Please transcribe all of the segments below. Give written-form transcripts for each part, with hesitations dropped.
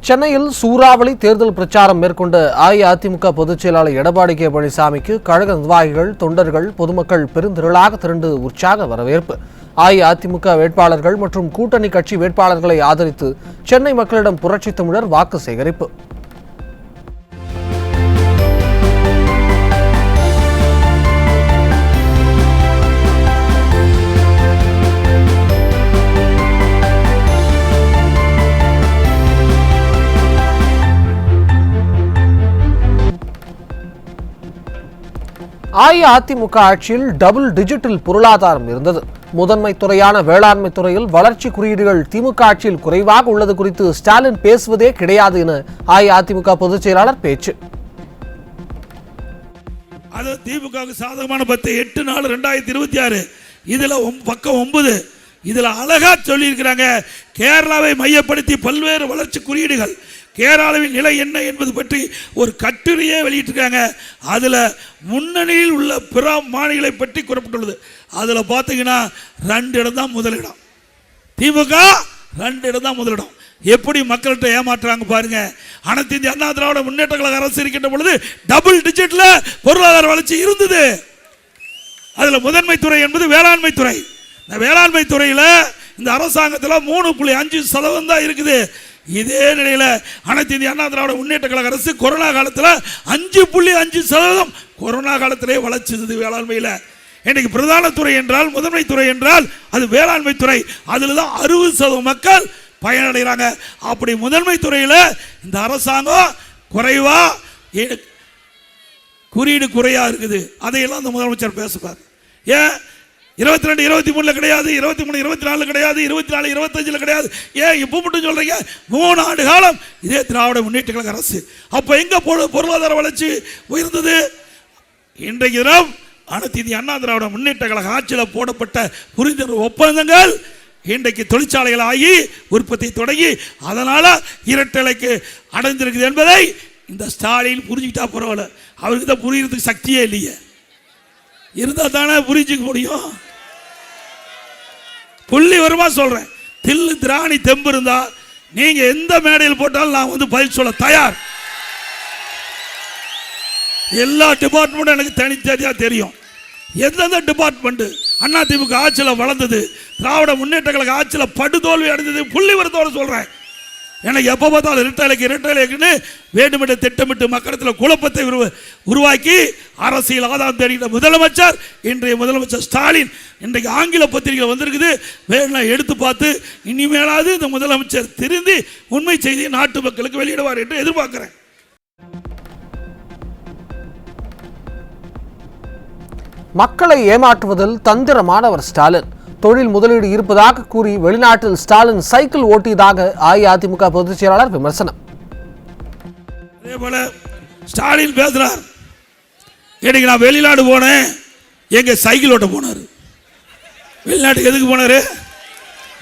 சென்னையில் சூறாவளி தேர்தல் பிரச்சாரம் மேற்கொண்ட அஇஅதிமுக பொதுச் செயலாளர் எடப்பாடி கே பழனிசாமிக்கு கழக நிர்வாகிகள், தொண்டர்கள், பொதுமக்கள் பெருந்திரளாக திரண்டு உற்சாக வரவேற்பு. அஇஅதிமுக வேட்பாளர்கள் மற்றும் கூட்டணி கட்சி வேட்பாளர்களை ஆதரித்து சென்னை மக்களிடம் புரட்சித் தமிழர் வாக்கு சேகரிப்பு. அஇஅதிமுக ஆட்சியில் டபுள் டிஜிட்டில் பொருளாதாரம் இருந்தது. முதன்மை துறையான வேளாண்மை துறையில் வளர்ச்சி குறியீடுகள் திமுக ஆட்சியில் குறைவாக உள்ளது குறித்து ஸ்டாலின் பேசுவதே கிடையாது என அஇஅதிமுக பொதுச் செயலாளர் பேச்சு. அது திமுகவுக்கு சாதகமான 8/4/2026 இதுல பக்கம் 9 இதுல அழகா சொல்லி இருக்கிறாங்க. கேரளாவை மையப்படுத்தி பல்வேறு வளர்ச்சி குறியீடுகள், கேரளாவின் நிலை என்ன என்பது பற்றி ஒரு கட்டுரையே வெளியிட்டிருக்காங்க. அதில் முன்னணியில் உள்ள பிற மாநிலங்களை பற்றி கூறப்பட்டுள்ளது. அதில் பார்த்தீங்கன்னா 2 இடம் தான் முதலிடம். திமுக 2 இடம் தான் முதலிடம். எப்படி மக்கள்கிட்ட ஏமாற்றுறாங்க பாருங்க. அனைத்து இந்திய அண்ணா திராவிட முன்னேற்ற கழக அரசு இருக்கின்ற பொழுது டபுள் டிஜிட்ல பொருளாதார வளர்ச்சி இருந்தது. அதில் முதன்மை துறை என்பது வேளாண்மை துறை. இந்த வேளாண்மை துறையில் இந்த அரசாங்கத்தில் 3.5% தான் இருக்குது. இதே நிலையில் அனைத்து இந்திய அண்ணா திராவிட முன்னேற்ற கழக அரசு கொரோனா காலத்தில் 5.5% கொரோனா காலத்திலே வளர்ச்சிது வேளாண்மையில். இன்னைக்கு பிரதான துறை என்றால், முதன்மை துறை என்றால் அது வேளாண்மை துறை. அதில் தான் 60% மக்கள் பயனடைகிறாங்க. அப்படி முதன்மை துறையில் இந்த அரசாங்கம் குறைவா, குறியீடு குறையா இருக்குது. அதையெல்லாம் இந்த முதலமைச்சர் பேசுவார். ஏன் 22, 23 கிடையாது, 23, 24 கிடையாது, 24, 25 கிடையாது, ஏன் இப்போ மட்டும் சொல்றீங்க? 3 ஆண்டு காலம் இதே திராவிட முன்னேற்ற கழக அரசு. அப்ப எங்க பொருளாதார வளர்ச்சி உயர்ந்தது? இன்றைக்கு தினம் அனைத்து இந்திய அண்ணா திராவிட முன்னேற்ற கழக ஆட்சியில் போடப்பட்ட புரிந்துணர்வு ஒப்பந்தங்கள் இன்றைக்கு தொழிற்சாலைகள் ஆகி உற்பத்தி தொடங்கி அதனால இரட்டலைக்கு அடைந்திருக்குது என்பதை இந்த ஸ்டாலின் புரிஞ்சுக்கிட்டா பரவாயில்ல. அவருக்கு தான் புரியறதுக்கு சக்தியே இல்லையே. இருந்தா தானே புரிஞ்சுக்க முடியும். புள்ளி வருமா சொல்றேன். தில்லு திராணி தெம்பு இருந்தா நீங்க எந்த மேடையில் போட்டாலும் நான் வந்து பதில் சொல்ல தயார். எல்லா டிபார்ட்மெண்ட்டும் எனக்கு தனித்தனியா தெரியும். எந்தெந்த டிபார்ட்மெண்ட் அண்ணா திமுக ஆட்சியில் வளர்ந்தது, திராவிட முன்னேற்ற கழக ஆட்சியில் படுதோல்வி அடைந்தது, புள்ளி வரத்தோட சொல்றேன். எனக்கு எப்போ பார்த்தாலும் இரட்டைலைக்குன்னு வேண்டுமென்று திட்டமிட்டு மக்களத்தில் குழப்பத்தை உருவாக்கி அரசியல் ஆதாயம் தேடுகிற முதலமைச்சர் இன்றைய முதலமைச்சர் ஸ்டாலின். இன்றைக்கு ஆங்கில பத்திரிகைகள் வந்திருக்குது, வேணா எடுத்து பார்த்து இனிமேலாவது இந்த முதலமைச்சர் திருந்தி உண்மை செய்தியை நாட்டு மக்களுக்கு வெளியிடுவார் என்று எதிர்பார்க்கிறேன். மக்களை ஏமாற்றுவதில் தந்திரமானவர் ஸ்டாலின். தொழில் முதலீடு இருப்பதாக கூறி வெளிநாட்டில் ஸ்டாலின் சைக்கிள் ஓட்டியதாக அஇஅதிமுக பொதுச் செயலாளர் விமர்சனம். அதே போல ஸ்டாலின் பேசுறார், இன்னைக்கு நான் வெளிநாடு போனேன், எங்க சைக்கிள் ஓட்ட போனாரு. வெளிநாட்டுக்கு எதுக்கு போனாரு?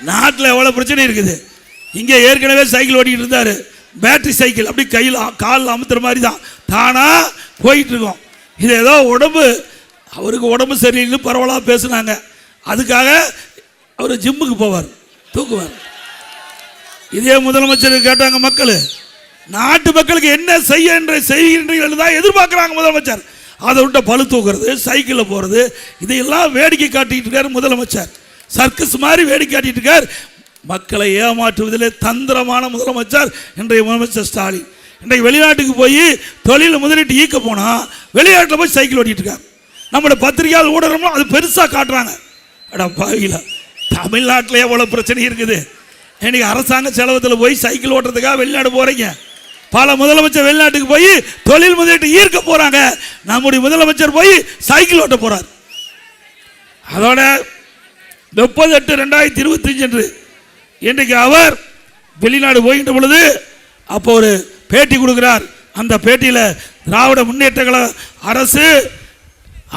நாட்டில் எவ்வளவு பிரச்சனை இருக்குது. இங்கே ஏற்கனவே சைக்கிள் ஓட்டிட்டு இருந்தாரு, பேட்டரி சைக்கிள். அப்படி கையில் காலில் அமுத்துற மாதிரி தான் தானா போயிட்டு இருக்கோம். இது ஏதோ அவருக்கு உடம்பு சரியில்லைன்னு பரவலாக பேசுனாங்க. அதுக்காக அவர் ஜிம்முக்கு போவார், தூக்குவார். இதே முதலமைச்சர் கேட்டாங்க மக்கள், நாட்டு மக்களுக்கு என்ன செய்கின்றீர்கள் தான் எதிர்பார்க்கிறாங்க முதலமைச்சர். அதை விட்ட பளு தூக்குறது, சைக்கிளில் போகிறது, இதையெல்லாம் வேடிக்கை காட்டிட்டு இருக்கார் முதலமைச்சர். சர்க்கஸ் மாதிரி வேடிக்கை காட்டிட்டு இருக்கார். மக்களை ஏமாற்றுவதிலே தந்திரமான முதலமைச்சர் இன்றைய முதலமைச்சர் ஸ்டாலின். இன்றைக்கு வெளிநாட்டுக்கு போய் தொழில் முதலீட்டு ஈக்க போனால் வெளிநாட்டில் போய் சைக்கிள் ஓட்டிட்டு இருக்காங்க. நம்மளோட பத்திரிகையாளர் ஊடகங்களும் அது பெருசாக காட்டுறாங்க. பாவில தமிழ்நாட்டில் எவ்வளோ பிரச்சனை இருக்குது. இன்னைக்கு அரசாங்க செலவத்தில் போய் சைக்கிள் ஓட்டுறதுக்காக வெளிநாடு போறீங்க. பல முதலமைச்சர் வெளிநாட்டுக்கு போய் தொழில் முதலீட்டு ஈர்க்க போறாங்க. நம்முடைய முதலமைச்சர் போய் சைக்கிள் ஓட்ட போறார். அதோட 30/8/2025 என்று இன்றைக்கு அவர் வெளிநாடு போகின்ற பொழுது அப்போ ஒரு பேட்டி கொடுக்கிறார். அந்த பேட்டியில் திராவிட முன்னேற்ற கழக அரசு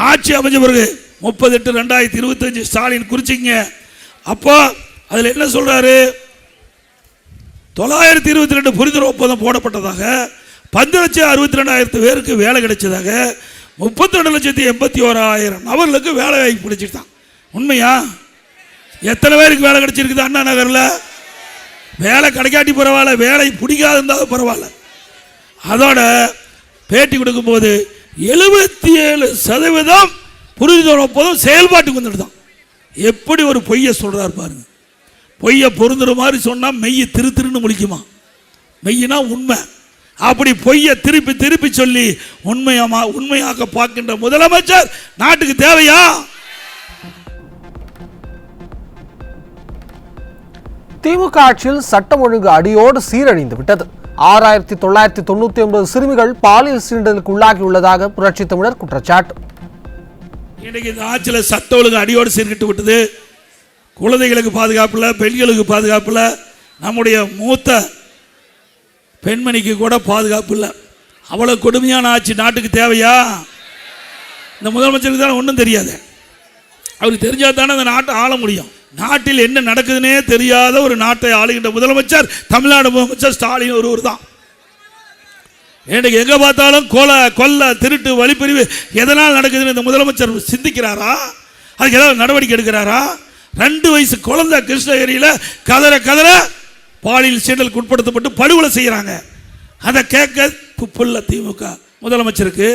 ஆட்சி அமைஞ்ச பிறகு 30/8/2025 ஸ்டாலின் குறிச்சிங்க. அப்போ அதில் என்ன சொல்றாரு? 922 புரிந்துணர்வு ஒப்பந்தம் போடப்பட்டதாக, 10,62,000 பேருக்கு வேலை கிடைச்சதாக, 32,81,000 நபர்களுக்கு வேலை வாய்ப்பு கிடைச்சிருந்தான். உண்மையா? எத்தனை பேருக்கு வேலை கிடைச்சிருக்குது அண்ணா நகரில்? வேலை கிடைக்காட்டி பரவாயில்ல, வேலை பிடிக்காது இருந்தாலும் பரவாயில்ல. அதோட பேட்டி கொடுக்கும் போது 77% புரிதல் ஒப்பந்தம் செயல்பாட்டுக்கு வந்துடுதான். எப்படி ஒரு பொய்யை சொல்றாரு பாருங்க. பொய்யை பொருந்துற மாதிரி சொன்னா மெய்யை திருன்னு முழிக்குமா? மெய்யினா உண்மை. அப்படி பொய்யை திருப்பி திருப்பி சொல்லி உண்மையாக்க பார்க்கின்ற முதலமைச்சர் நாட்டுக்கு தேவையா? திமுக ஆட்சியில் சட்டம் ஒழுங்கு அடியோடு சீரழிந்து விட்டது. 6999 சிறுமிகள் பாலியல் சீண்டலுக்கு உள்ளாகியுள்ளதாக புரட்சி தமிழர் குற்றச்சாட்டு. இன்னைக்கு இந்த ஆட்சியில் சட்ட ஒழுங்கு அடியோடு சீர்கிட்டு விட்டது. குழந்தைகளுக்கு பாதுகாப்பு இல்லை, பெண்களுக்கு பாதுகாப்பு இல்லை, நம்முடைய மூத்த பெண்மணிக்கு கூட பாதுகாப்பு இல்லை. அவ்வளவு கொடுமையான ஆட்சி நாட்டுக்கு தேவையா? இந்த முதலமைச்சருக்கு தானே ஒன்றும் தெரியாது. அவருக்கு தெரிஞ்சால் தானே அந்த நாட்டை ஆள முடியும். நாட்டில் என்ன நடக்குதுன்னே தெரியாத ஒரு நாட்டை ஆளுகின்ற முதலமைச்சர் தமிழ்நாடு முதலமைச்சர் ஸ்டாலின் ஒருவர் தான். எனக்கு எங்க பார்த்தாலும் கொலை, திருட்டு, வழிப்பிரிவு எதனால் நடக்குதுன்னு இந்த முதலமைச்சர் சிந்திக்கிறாரா? அதுக்கு ஏதாவது நடவடிக்கை எடுக்கிறாரா? 2 வயசு குழந்தை கிருஷ்ணகிரியில் கதற பாலியல் சீண்டலுக்கு உட்படுத்தப்பட்டு படுகொலை செய்யறாங்க. அதை கேட்க துப்புள்ள திமுக முதலமைச்சருக்கு.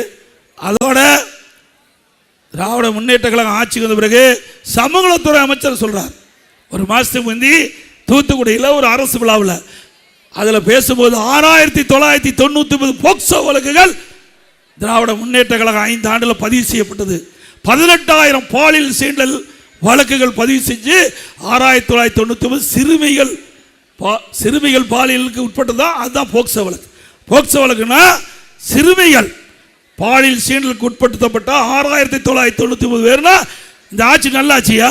அதோட திராவிட முன்னேற்ற கழகம் ஆட்சிக்கு வந்த பிறகு சமூகத்துறை அமைச்சர் சொல்றார், ஒரு மாசத்துக்கு முந்தி தூத்துக்குடியில் ஒரு அரசு விழாவில் அதில் பேசும்போது 6999 போக்சோ வழக்குகள் திராவிட முன்னேற்ற கழகம் 5 ஆண்டுல பதிவு செய்யப்பட்டது. 18,000 பாலியல் சீண்டல் வழக்குகள் பதிவு செஞ்சு 6999 சிறுமிகள் பாலியலுக்கு உட்பட்டதா. அதுதான் போக்சோ வழக்கு. போக்சோ வழக்குனா சிறுமிகள் பாலியல் சீண்டலுக்கு உட்படுத்தப்பட்ட 6999 பேர்னா இந்த ஆட்சி நல்லாட்சியா?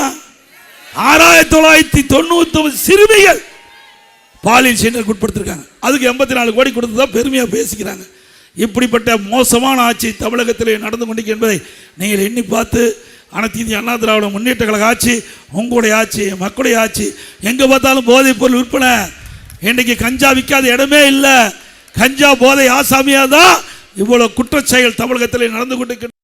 6999 சிறுமிகள் பாலியல் சீண்டலுக்கு உட்படுத்திருக்காங்க. அதுக்கு 84 கோடி கொடுத்ததா பெருமையா பேசிக்கிறாங்க. இப்படிப்பட்ட மோசமான ஆட்சி தமிழகத்தில் நடந்து கொண்டிருக்கிறது என்பதை நீங்கள் எண்ணி பார்த்து, அனைத்து இந்திய அண்ணா திராவிட முன்னேற்ற கழக ஆட்சி உங்களுடைய ஆட்சி, மக்களுடைய ஆட்சி. எங்க பார்த்தாலும் போதைப் பொருள் விற்பனை. இன்னைக்கு கஞ்சா விற்காத இடமே இல்லை. கஞ்சா போதை ஆசாமியா தான் இவ்வளவு குற்றச்செயல் தமிழகத்தில் நடந்து கொண்டிருக்கிறது.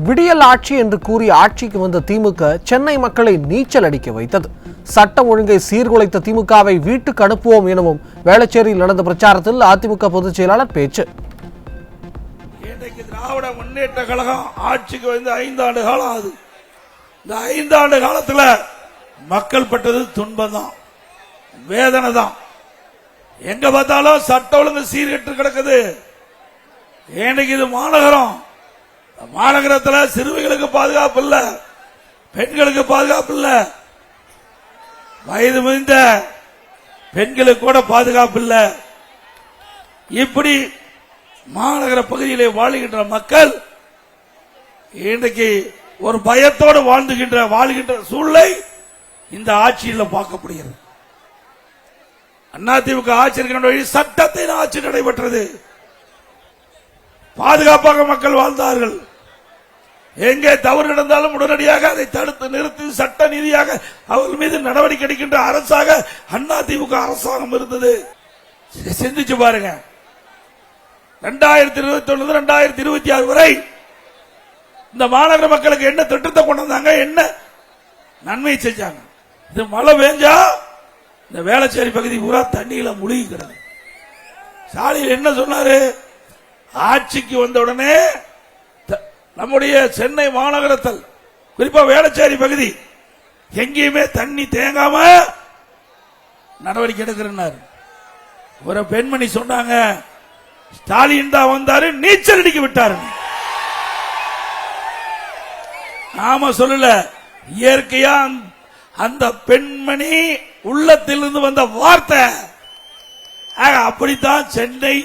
விடியல் ஆட்சி என்று கூறி ஆட்சிக்கு வந்த திமுக சென்னை மக்களை நீச்சல் அடிக்க வைத்தது. சட்டம் ஒழுங்கை சீர்குலைத்த திமுகவை வீட்டுக்கு அனுப்புவோம் எனவும் வேளச்சேரியில் நடந்த பிரச்சாரத்தில் அதிமுக பொதுச் செயலாளர் பேச்சு. இன்றைக்கு திராவிட முன்னேற்ற கழகம் ஆட்சிக்கு வந்து 5 ஆண்டு காலம் ஆகுது. இந்த 5 ஆண்டு காலத்தில் மக்கள் பட்டது துன்பம் தான், வேதனை தான். எங்க பார்த்தாலும் சட்ட ஒழுங்கு சீர்கெட்டு கிடக்குது. இன்னைக்கு இது மாநகரம். மாநகரத்தில் சிறுமிகளுக்கு பாதுகாப்பு இல்ல, பெண்களுக்கு பாதுகாப்பு இல்ல, வயது முதிர்ந்த பெண்களுக்கு கூட பாதுகாப்பு இல்ல. இப்படி மாநகர பகுதியிலே வாழுகின்ற மக்கள் இன்றைக்கு ஒரு பயத்தோடு வாழ்கின்ற சூழ்நிலை இந்த ஆட்சியில் பார்க்கப்படுகிறது. அதிமுக ஆட்சி இருக்கின்ற வழி சட்டத்தின் ஆட்சி நடைபெற்றது. பாதுகாப்பாக மக்கள் வாழ்ந்தார்கள். எங்கே தவறு நடந்தாலும் உடனடியாக அதை தடுத்து நிறுத்தி சட்ட நீதியாக அவர்கள் மீது நடவடிக்கை எடுக்கின்ற அரசாக அதிமுக அரசாங்கம் இருந்தது. சிந்திச்சு பாருங்க. 2021 2026 வரை இந்த மாநகர மக்களுக்கு என்ன திட்டத்தை கொண்டு வந்தாங்க, என்ன நன்மை செஞ்சாங்க? இது மழை பெஞ்சா இந்த வேளச்சேரி பகுதி பூரா தண்ணியில முழுகி கிடக்கு. ஸ்டாலின் என்ன சொன்னாரு? ஆட்சிக்கு வந்த உடனே நம்முடைய சென்னை மாநகரத்தில் குறிப்பா வேளச்சேரி பகுதி எங்கேயுமே தண்ணி தேங்காம நடவடிக்கை எடுக்கிறார். ஒரு பெண்மணி சொன்னாங்க, ஸ்டாலின் தான் வந்தாரு, நீச்சல் அடிக்க விட்டாரு. நாம சொல்லல, இயற்கையா அந்த பெண்மணி உள்ளத்திலிருந்து வந்த வார்த்தை. அப்படித்தான் சென்னை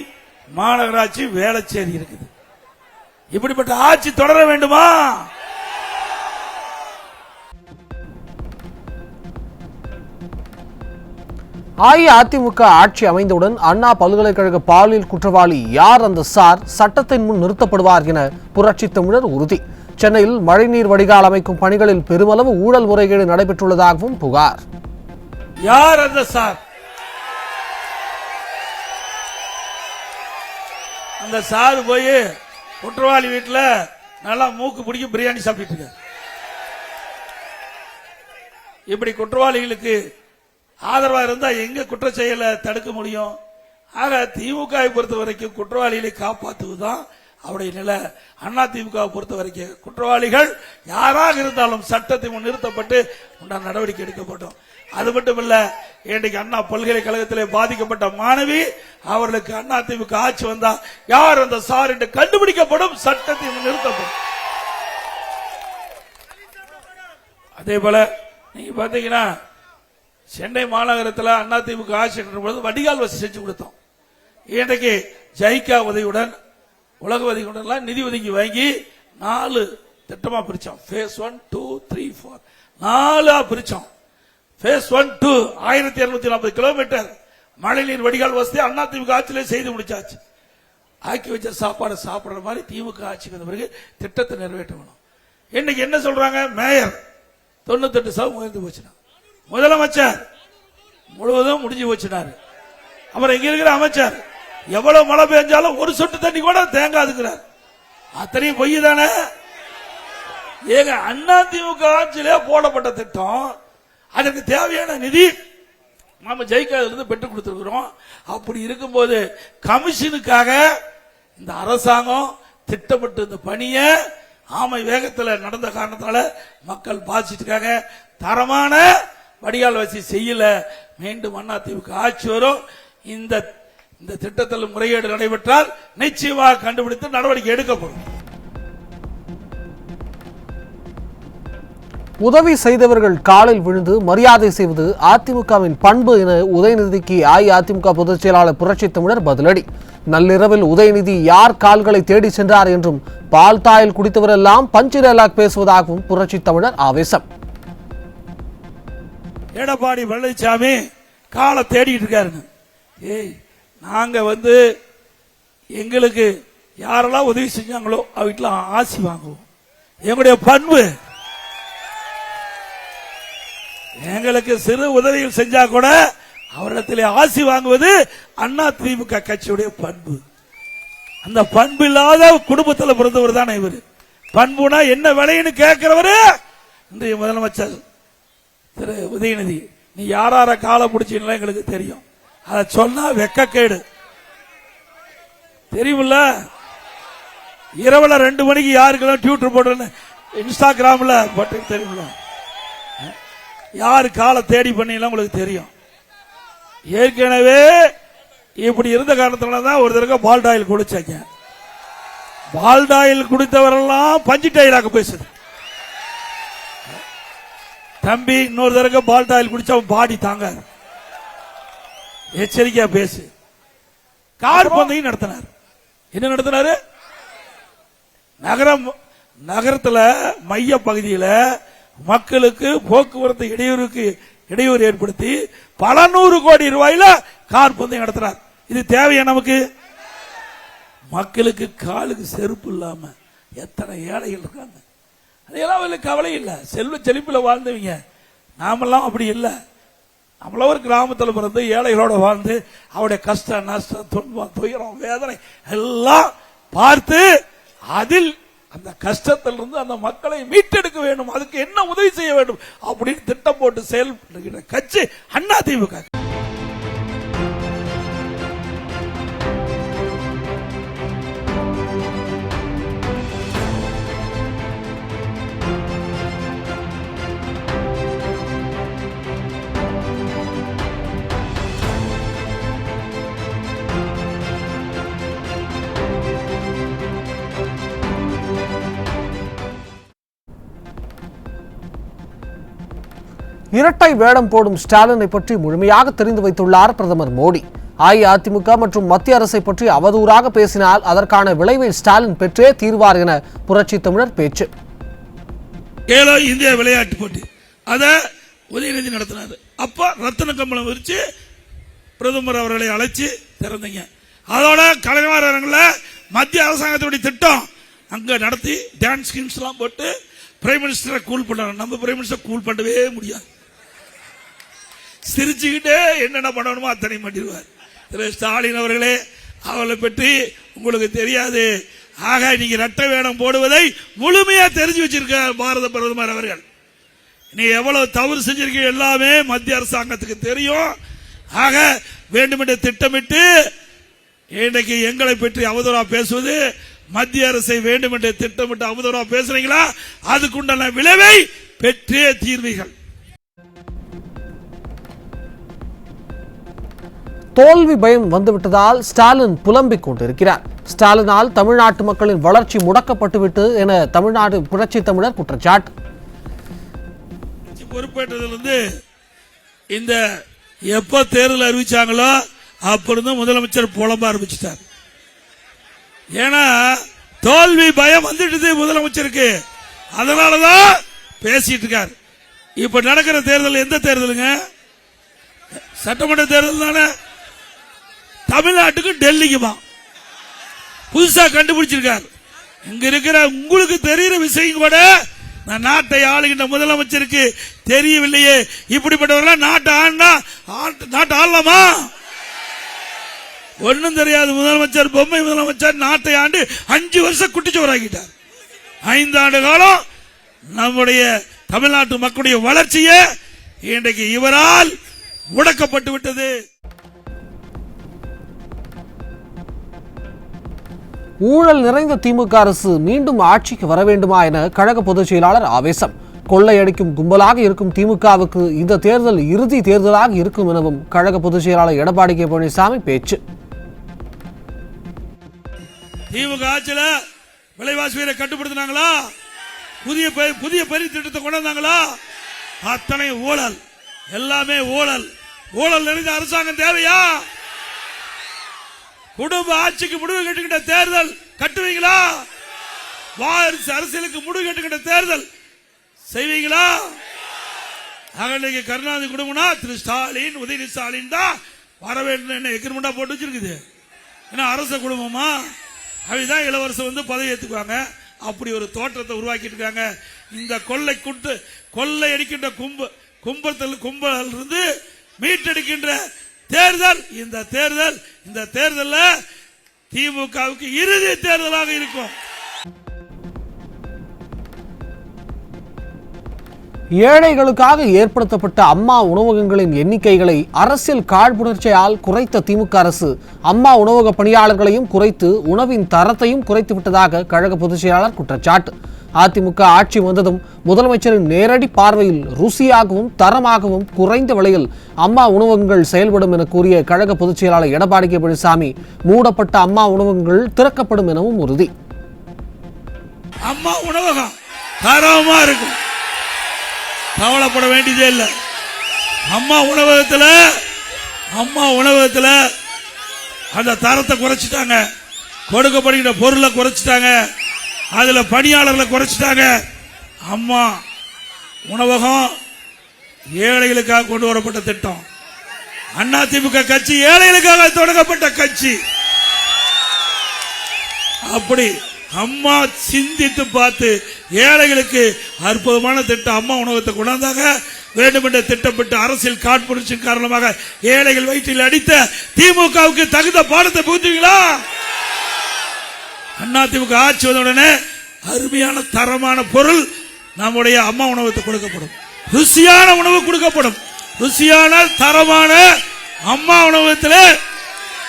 மாநகராட்சி வேளச்சேரி இருக்குது. இப்படிப்பட்ட ஆட்சி தொடர வேண்டுமா? அஇஅதிமுக ஆட்சி அமைந்தவுடன் அண்ணா பல்கலைக்கழக பாலியல் குற்றவாளி யார், அந்த சார் சட்டத்தின் முன் நிறுத்தப்படுவார் என புரட்சி தமிழர் உறுதி. சென்னையில் மழைநீர் வடிகால் அமைக்கும் பணிகளில் பெருமளவு ஊழல் முறைகேடு நடைபெற்றுள்ளதாகவும் புகார். யார் அந்த சார்? அந்த சார் போய் குற்றவாளி வீட்டில் நல்லா மூக்கு பிடிக்க பிரியாணி சாப்பிட்டு இருக்க. இப்படி குற்றவாளிகளுக்கு ஆதரவாக இருந்தா எங்க குற்ற செயலை தடுக்க முடியும்? ஆக திமுகவை பொறுத்த வரைக்கும் குற்றவாளிகளை காப்பாற்றுவதுதான் அவருடைய நிலை. அண்ணா திமுகவை பொறுத்த வரைக்கும் குற்றவாளிகள் யாராக இருந்தாலும் சட்டத்தை முன் நிறுத்தப்பட்டு உண்டான நடவடிக்கை எடுக்கப்பட்டோம். அது மட்டுமல்ல, இன்றைக்கு அண்ணா பல்கலைக்கழகத்திலே பாதிக்கப்பட்ட மாணவி அவர்களுக்கு அண்ணா திமுக ஆட்சி வந்தா யார் அந்த சார் என்று கண்டுபிடிக்கப்படும், சட்டத்தை முன் நிறுத்தப்படும். அதே போல நீங்க பாத்தீங்கன்னா சென்னை மாநகரத்தில் அண்ணா திமுக ஆட்சி பொழுது வடிகால் வசதி செஞ்சு கொடுத்தோம். இன்றைக்கு ஜைகா உதவியுடன் உலக உதவியுடன் நிதி ஒதுக்கி வாங்கி 4 திட்டமா பிரிச்சோம். Phase 1, 2, 3, 4 4 பிரிச்சோம். Phase 1, 2 1240 கிலோமீட்டர் மழைநீர் வடிகால் வசதி அண்ணா திமுக ஆட்சியிலே செய்து முடிச்சாச்சு. ஆக்கி வச்ச சாப்பாடு சாப்பிடுற மாதிரி திமுக ஆட்சிக்கு வந்த பிறகு திட்டத்தை நிறைவேற்றணும். இன்னைக்கு என்ன சொல்றாங்க? மேயர் 98% உயர்ந்து போச்சுனா, முதலமைச்சர் முழுவதும் முடிஞ்சு போச்சுனாரு. அப்புறம் இங்க இருக்கிற அமைச்சர் எவ்வளவு மழை பெஞ்சாலும் ஒரு சொட்டு தண்ணி கூட தேங்காதுங்கிறார். அத்தனையும் பொய் தானே? ஏங்க அண்ணா திமுக ஆட்சியிலே போடப்பட்ட திட்டம், அதற்கு தேவையான நிதி நாம ஜெயிக்காதிலிருந்து பெற்றுக் கொடுத்திருக்கிறோம். அப்படி இருக்கும்போது கமிஷனுக்காக இந்த அரசாங்கம் திட்டமிட்டு இந்த பணியை ஆமை வேகத்தில் நடந்த காரணத்தால மக்கள் பாதிச்சிட்டு இருக்காங்க. தரமான வடிகால் வசதி செய்யல. மீண்டும் அண்ணா திமுக ஆட்சி வரும். இந்த திட்டத்தில் முறைகேடு நடைபெற்றால் நிச்சயமாக கண்டுபிடித்து நடவடிக்கை எடுக்கப்படும். உதவி செய்தவர்கள் காலில் விழுந்து மரியாதை செய்வது அதிமுகவின் பண்பு என உதயநிதிக்கு அஇஅதிமுக பொதுச் செயலாளர் புரட்சி தமிழர் பதிலடி. நள்ளிரவில் உதயநிதி யார் கால்களை தேடி சென்றார் என்றும் பால் தாயில் குடித்தவரெல்லாம் பஞ்சு டயலாக் பேசுவதாகவும் புரட்சி தமிழர் ஆவேசம். எடப்பாடி பழனிசாமி காலை தேடிட்டு இருக்காருங்க. ஏய், நாங்க எங்களுக்கு யாரெல்லாம் உதவி செஞ்சாங்களோ அவங்கள ஆசி வாங்குவோம். எங்களுடைய பண்பு. எங்களுக்கு சிறு உதவிகள் செஞ்சா கூட அவரிடத்திலே ஆசி வாங்குவது அண்ணா திமுக கட்சியுடைய பண்பு. அந்த பண்பு இல்லாத குடும்பத்தில் பிறந்தவர் தான் இவர். பண்புனா என்ன விலைன்னு கேட்கிறவரு இன்றைய முதலமைச்சர் திரு உதயநிதி. நீ யார காலை பிடிச்சீங்களா எங்களுக்கு தெரியும். அதை சொன்னா வெக்கக்கேடு தெரியுமில்ல. இரவுல 2 மணிக்கு யாருக்கெல்லாம் ட்விட்டர் போட்டு இன்ஸ்டாகிராம்ல போட்டு தெரியுமில்ல. யாரு காலை தேடி பண்ணீங்களா உங்களுக்கு தெரியும். ஏற்கனவே இப்படி இருந்த காரணத்தினாலதான் ஒரு தடவை பால்டாயில் குடிச்சாங்க. பால்டாயில் குடித்தவரெல்லாம் பஞ்சு டைலாக பேசுது. தம்பி, இன்னொரு தடவை பால்டாயில் குடிச்சா பாடி தாங்க, எச்சரிக்கையா பேசு. கார் பந்தயம் நடத்தினார். என்ன நடத்தினாரு? நகரத்துல மைய பகுதியில் மக்களுக்கு போக்குவரத்து இடையூறு ஏற்படுத்தி பல 100 கோடி ரூபாயில கார் பந்தயம் நடத்தினார். இது தேவையா நமக்கு? மக்களுக்கு காலுக்கு செருப்பு இல்லாம எத்தனை ஏழைகள் இருக்காங்க. அதெல்லாம் கவலை இல்லை. செல்வ செழிப்புல வாழ்ந்தவங்க. நாமெல்லாம் அப்படி இல்லை. நம்மள ஒரு கிராமத்தில் பிறந்து ஏழைகளோட வாழ்ந்து அவருடைய கஷ்ட நஷ்டம் துன்பம் துயரம் வேதனை எல்லாம் பார்த்து அதில் அந்த கஷ்டத்திலிருந்து அந்த மக்களை மீட்டெடுக்க வேண்டும். அதுக்கு என்ன உதவி செய்ய வேண்டும் அப்படின்னு திட்டம் போட்டு செயல்படுகிற கட்சி அண்ணா திமுக. இரட்டை வேடம் போடும் ஸ்டாலினை பற்றி முழுமையாக தெரிந்து வைத்துள்ளார் பிரதமர் மோடி. அஇஅதிமுக மற்றும் மத்திய அரசை பற்றி அவதூறாக பேசினால் அதற்கான விளைவை ஸ்டாலின் பெற்றே தீர்வார் என புரட்சி தமிழர் பேச்சு. கேலோ இந்தியா விளையாட்டு போட்டி அத உதயநிதி நடத்தினார். அப்ப ரத்தின கம்பளம் விரிச்சு பிரதமர் அவர்களை அழைச்சு திறந்தீங்க. அதோட கலைஞர் மத்திய அரசாங்கத்துடைய திட்டம் அங்க நடத்தி டான்ஸ் ஸ்கீம்ஸ் எல்லாம் போட்டு பிரைம் மினிஸ்டரை கூல் பண்றாங்க. நம்ம பிரைம் மினிஸ்டர் கூல் பண்ணவே முடியாது. சிரிச்சுக்கிட்டே என்னென்ன பண்ணணுமோ அத்தனை பண்ணிடுவார். திரு ஸ்டாலின் அவர்களே, அவளை பற்றி உங்களுக்கு தெரியாது. ஆக நீங்க இரட்டை வேடம் போடுவதை முழுமையா தெரிஞ்சு வச்சிருக்க பாரத பிரதமர் அவர்கள். நீ எவ்வளவு தவறு செஞ்சிருக்க எல்லாமே மத்திய அரசாங்கத்துக்கு தெரியும். ஆக வேண்டுமென்று திட்டமிட்டு இன்றைக்கு எங்களை பற்றி அவதூறா பேசுவது, மத்திய அரசை வேண்டுமென்று திட்டமிட்டு அவதூறா பேசுறீங்களா, அதுக்குண்டான விளைவை பெற்றே தீர்வீர்கள். தோல்வி பயம் வந்துவிட்டதால் ஸ்டாலின் புலம்பிக் கொண்டிருக்கிறார். ஸ்டாலினால் தமிழ்நாட்டு மக்களின் வளர்ச்சி முடக்கப்பட்டுவிட்டு என தமிழ்நாடு புரட்சி தமிழர் குற்றச்சாட்டு. பொறுப்பேற்றதிலிருந்து இந்த எப்ப தேர்தல் அறிவிச்சாங்களோ அப்பொழுது முதலமைச்சர் புலம்ப ஆரம்பிச்சிட்டார். ஏன்னா தோல்வி பயம் வந்துட்டு முதலமைச்சருக்கு, அதனாலதான் பேசிட்டு இருக்கார். இப்ப நடக்கிற தேர்தல் எந்த தேர்தலுங்க? சட்டமன்ற தேர்தல் தானே. தமிழ்நாட்டுக்கு டெல்லிக்குமா புதுசா கண்டுபிடிச்சிருக்கார். இங்க இருக்கிற உங்களுக்கு தெரிகிற விஷயம் கூட நான் நாட்டை ஆளுகின்ற முதலமைச்சருக்கு தெரியவில்லையே. இப்படிப்பட்டவர்கள் நாட்டை ஆளலாமா? ஒன்னும் தெரியாது முதலமைச்சர், பொம்மை முதலமைச்சர் நாட்டை ஆண்டு 5 வருஷம் குட்டிச்சோராக்கிட்டார். 5 ஆண்டு காலம் நம்முடைய தமிழ்நாட்டு மக்களுடைய வளர்ச்சியே இன்றைக்கு இவரால் முடக்கப்பட்டு விட்டது. ஊழல் நிறைந்த திமுக அரசு மீண்டும் ஆட்சிக்கு வர வேண்டுமா என கழக பொதுச் செயலாளர் ஆவேசம். கொள்ளையடிக்கும் கும்பலாக இருக்கும் திமுகவுக்கு இந்த தேர்தல் இறுதி தேர்தலாக இருக்கும் எனவும் கழக பொதுச் செயலாளர் எடப்பாடி கே பழனிசாமி பேச்சு. திமுக ஆட்சியில விலைவாசி உயர்வை கட்டுப்படுத்தினாங்களா? புதிய பரி திட்டத்தை கொண்டு வந்தாங்களா? அத்தனை ஊழல், எல்லாமே ஊழல். ஊழல் நிறைந்த அரசாங்கம் தேவையா? குடும்ப ஆட்சிக்கு முடிவு கட்டுகின்ற தேர்தல் கட்டுவீங்களா? வாரிசு அரசியலுக்கு முடிவு கட்டுகின்ற தேர்தல் செய்வீங்களா? கருணாநிதி குடும்பம்னா திரு ஸ்டாலின், உதயநிதி ஸ்டாலின் தான் வர வேண்டும் என்ன எக்ரிமெண்டா போட்டு வச்சிருக்குது. ஏன்னா அரச குடும்பமா அப்படிதான் இளவரசர் வந்து பதவி ஏற்றுக்குவாங்க. அப்படி ஒரு தோற்றத்தை உருவாக்கிட்டு இருக்காங்க. இந்த கொள்ளை அடிக்கின்ற கும்பல் இருந்து மீட்டெடுக்கின்ற தேர்தல் இந்த தேர்தல் திமுகவுக்கு இறுதி தேர்தலாக இருக்கும். ஏழைகளுக்காக ஏற்படுத்தப்பட்ட அம்மா உணவகங்களின் எண்ணிக்கைகளை அரசியல் காழ்ப்புணர்ச்சியால் குறைத்த திமுக அரசு அம்மா உணவக பணியாளர்களையும் குறைத்து உணவின் தரத்தையும் குறைத்து விட்டதாக கழக பொதுச் செயலாளர் குற்றச்சாட்டு. அதிமுக ஆட்சி வந்ததும் முதலமைச்சரின் நேரடி பார்வையில் ருசியாகவும் தரமாகவும் குறைந்த விலையில் அம்மா உணவகங்கள் செயல்படும் என கூறிய கழக பொதுச் செயலாளர் எடப்பாடி கே பழனிசாமி மூடப்பட்ட அம்மா உணவகங்கள் திறக்கப்படும் எனவும் உறுதி. அம்மா உணவகம் தரமா இருக்கும், கவலைப்பட வேண்டியதே இல்லை. அம்மா உணவகத்தில் அந்த தரத்தை குறைச்சிட்டாங்க, கொடுக்கப்படுகிற பொருளை குறைச்சிட்டாங்க, அதுல பணியாளர்களை குறைச்சிட்டாங்க. அம்மா உணவகம் ஏழைகளுக்காக கொண்டு வரப்பட்ட திட்டம். அதிமுக கட்சி ஏழைகளுக்காக தொடங்கப்பட்ட கட்சி. அப்படி அம்மா சிந்தித்து பார்த்து ஏழைகளுக்கு அற்புதமான திட்டம் அம்மா உணவகத்தை கொண்டாந்தாங்க. வேண்டுமென்ற திட்டப்பட்டு அரசியல் காழ்ப்புணர்ச்சியின் காரணமாக ஏழைகள் வயிற்றில் அடித்த திமுகவுக்கு தகுந்த பாடத்தை புகுத்துவீங்களா? அதிமுக ஆட்சி வந்தவுடனே அருமையான தரமான பொருள் நம்முடைய அம்மா உணவகத்தை கொடுக்கப்படும், ருசியான உணவு கொடுக்கப்படும். ருசியான தரமான அம்மா உணவகத்தில்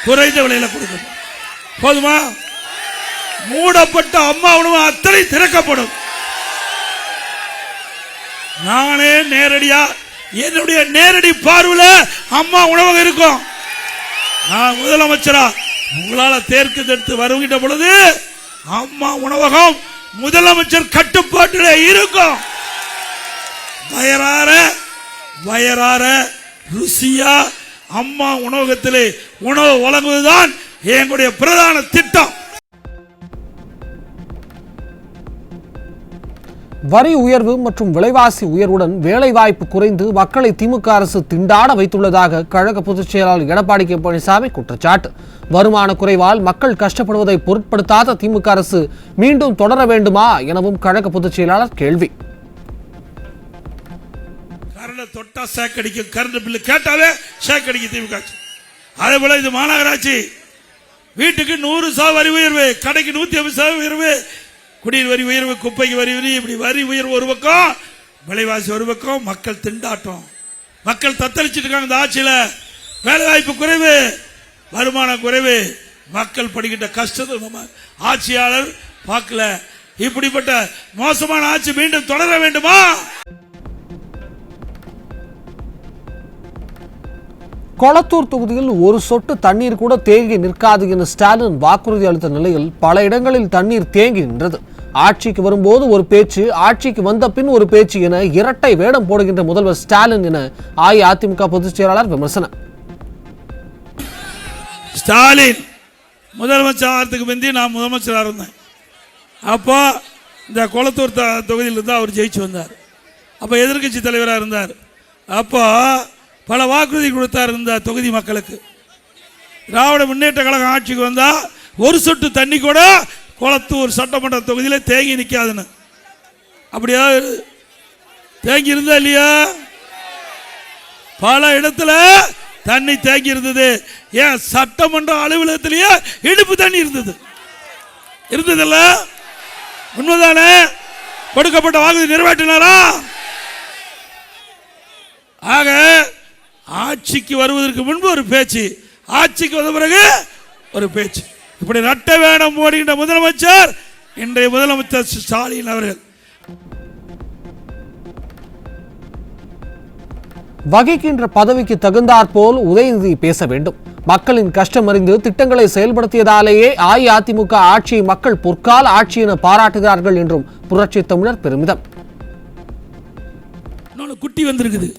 குறைந்த விலையில கொடுக்கப்படும். போதுமா? மூடப்பட்ட அம்மா உணவு அத்தனை திறக்கப்படும். நானே நேரடியா என்னுடைய நேரடி பார்வையில் அம்மா உணவகம் இருக்கும். நான் முதலமைச்சரா உங்களால தேர்ந்தெடுத்து வருகின்ற பொழுது அம்மா உணவகம் முதலமைச்சர் கட்டுப்பாட்டில் இருக்கும். வயறார ருசியா அம்மா உணவகத்திலே உணவு வழங்குவதுதான் எங்களுடைய பிரதான திட்டம். வரி உயர்வு மற்றும் விலைவாசி உயர்வுடன் வேலைவாய்ப்பு குறைந்து மக்களை திமுக அரசு திண்டாட வைத்துள்ளதாக கழக பொதுச் செயலாளர் எடப்பாடி கே பழனிசாமி குற்றச்சாட்டு. வருமான குறைவால் மக்கள் கஷ்டப்படுவதை பொருட்படுத்தாத திமுக அரசு மீண்டும் தொடர வேண்டுமா எனவும் கழக பொதுச் செயலாளர் கேள்வி. தொட்டா சேக்கடிக்கும், கரண்ட் பில்லு கேட்டாலே சேக்கடிக்கும் திமுக. அதே போல இது மாநகராட்சி, வீட்டுக்கு 100% வரி உயர்வு, கடைக்கு 150% உயர்வு, குடிநீர் வரி உயர்வு, குப்பைக்கு வரி உயர்வு, இப்படி வரி உயர்வு ஒரு பக்கம், விலைவாசி ஒரு பக்கம், மக்கள் திண்டாட்டம், மக்கள் தத்தளிச்சிட்டு இருக்காங்க. இந்த ஆட்சியில் வேலை வாய்ப்பு குறைவு, வருமானம் குறைவு, மக்கள் படுகின்ற கஷ்டத்தை நம்ம ஆட்சியாளர் பார்க்கல. இப்படிப்பட்ட மோசமான ஆட்சி மீண்டும் தொடர வேண்டுமா? கொளத்தூர் தொகுதியில் ஒரு சொட்டு தண்ணீர் கூட தேங்கி நிற்காது என ஸ்டாலின் வாக்குறுதி அளித்த நிலையில் பல இடங்களில் தண்ணீர் தேங்கி நின்றது. ஆட்சிக்கு வரும்போது ஒரு பேச்சு, ஆட்சிக்கு வந்த பின் ஒரு பேச்சு என இரட்டை வேடம் போடுகின்ற முதல்வர் ஸ்டாலின் என அஇஅதிமுக பொதுச் செயலாளர் விமர்சனம். ஸ்டாலின் முதலமைச்சர் ஆகிறதுக்கு முந்தி நான் முதலமைச்சராக இருந்தேன். அப்போ இந்த கொளத்தூர் தொகுதியில் இருந்தால் அவர் ஜெயிச்சு வந்தார். அப்போ எதிர்கட்சி தலைவராக இருந்தார். அப்போ பல வாக்குறுதி கொடுத்தார் இந்த தொகுதி மக்களுக்கு. திராவிட முன்னேற்ற கழகம் ஆட்சிக்கு வந்தால் ஒரு சொட்டு தண்ணி கூட கொளத்தூர் சட்டமன்ற தொகுதியில் தேங்கி நிற்காதுன்னு. அப்படியா தேங்கி இருந்தா இல்லையா? பல இடத்துல தண்ணி தேங்கி இருந்தது. ஏன் சட்டமன்ற அலுவலகத்திலேயே இடுப்பு தண்ணி இருந்ததில்ல? உண்மைதானே? கொடுக்கப்பட்ட வாக்குறுதி நிறைவேற்றினாரா? ஆக ஆட்சிக்கு வருவதற்கு முன்பு ஒரு பேச்சு, ஆட்சிக்கு வந்த பிறகு ஒரு பேச்சு, இப்படி ரட்ட வேடம் போடுகின்ற முதலமைச்சர் இன்றைய முதலமைச்சர் ஸ்டாலின் அவர்கள். வகிக்கின்ற பதவிக்கு தகுந்தாற் போல் உதயநிதி பேச வேண்டும். மக்களின் கஷ்டம் அறிந்து திட்டங்களை செயல்படுத்தியதாலேயே அஇஅதிமுக ஆட்சியை மக்கள் பொற்கால ஆட்சி என பாராட்டுகிறார்கள் என்றும் புரட்சி தமிழர் பெருமிதம். குட்டி வந்திருக்குது